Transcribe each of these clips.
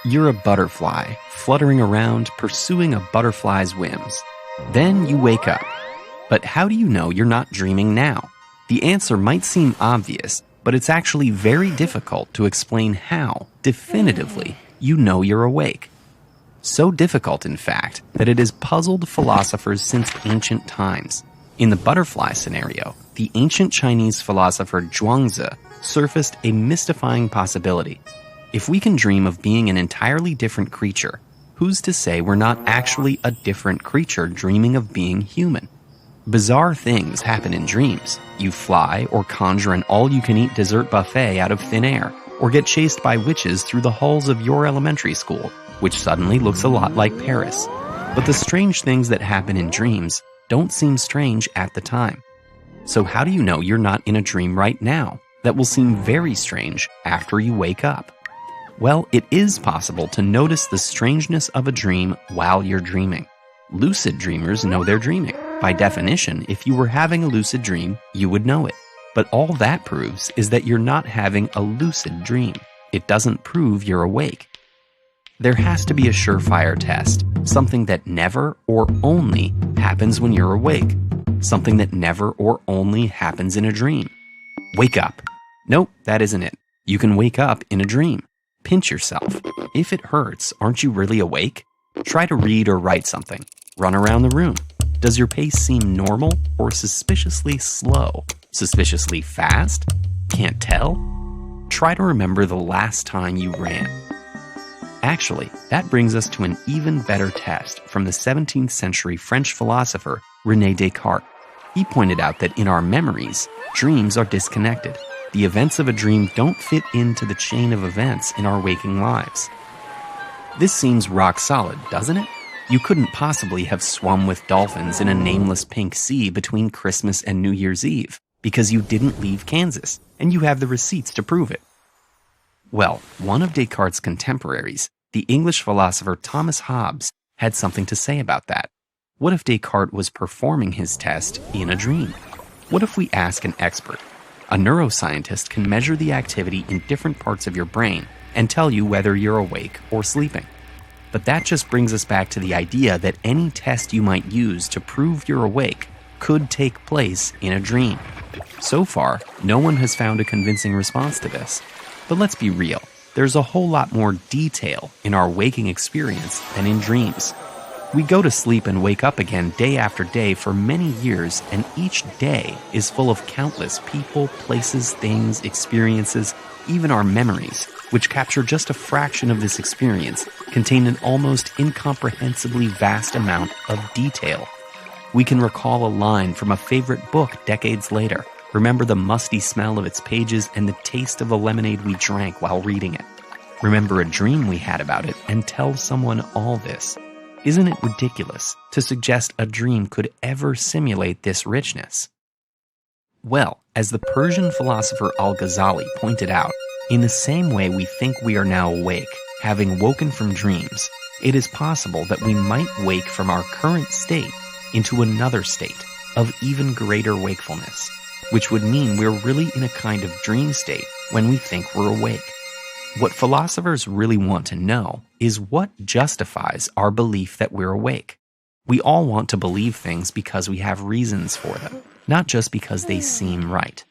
You're a butterfly, fluttering around, pursuing a butterfly's whims. Then you wake up. But how do you know you're not dreaming now? The answer might seem obvious, but it's actually very difficult to explain how, definitively, you know you're awake. So difficult, in fact, that it has puzzled philosophers since ancient times. In the butterfly scenario, the ancient Chinese philosopher Zhuangzi surfaced a mystifying possibility. If we can dream of being an entirely different creature, who's to say we're not actually a different creature dreaming of being human? Bizarre things happen in dreams. You fly or conjure an all-you-can-eat dessert buffet out of thin air, or get chased by witches through the halls of your elementary school, which suddenly looks a lot like Paris. But the strange things that happen in dreams don't seem strange at the time. So how do you know you're not in a dream right now that will seem very strange after you wake up? Well, it is possible to notice the strangeness of a dream while you're dreaming. Lucid dreamers know they're dreaming. By definition, if you were having a lucid dream, you would know it. But all that proves is that you're not having a lucid dream. It doesn't prove you're awake. There has to be a surefire test, something that never or only happens when you're awake, something that never or only happens in a dream. Wake up. Nope, that isn't it. You can wake up in a dream. Pinch yourself. If it hurts, aren't you really awake? Try to read or write something. Run around the room. Does your pace seem normal or suspiciously slow? Suspiciously fast? Can't tell? Try to remember the last time you ran. Actually, that brings us to an even better test from the 17th century French philosopher René Descartes. He pointed out that in our memories, dreams are disconnected. The events of a dream don't fit into the chain of events in our waking lives. This seems rock solid, doesn't it? You couldn't possibly have swum with dolphins in a nameless pink sea between Christmas and New Year's Eve because you didn't leave Kansas, and you have the receipts to prove it. Well, one of Descartes' contemporaries, the English philosopher Thomas Hobbes, had something to say about that. What if Descartes was performing his test in a dream? What if we ask an expert? A neuroscientist can measure the activity in different parts of your brain and tell you whether you're awake or sleeping. But that just brings us back to the idea that any test you might use to prove you're awake could take place in a dream. So far, no one has found a convincing response to this. But let's be real, there's a whole lot more detail in our waking experience than in dreams. We go to sleep and wake up again day after day for many years, and each day is full of countless people, places, things, experiences, even our memories, which capture just a fraction of this experience, contain an almost incomprehensibly vast amount of detail. We can recall a line from a favorite book decades later, remember the musty smell of its pages and the taste of the lemonade we drank while reading it. Remember a dream we had about it and tell someone all this. Isn't it ridiculous to suggest a dream could ever simulate this richness? Well, as the Persian philosopher Al-Ghazali pointed out, in the same way we think we are now awake, having woken from dreams, it is possible that we might wake from our current state into another state of even greater wakefulness, which would mean we're really in a kind of dream state when we think we're awake. What philosophers really want to know is what justifies our belief that we're awake. We all want to believe things because we have reasons for them, not just because they seem right.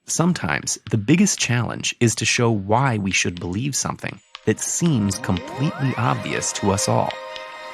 Sometimes the biggest challenge is to show why we should believe something that seems completely obvious to us all.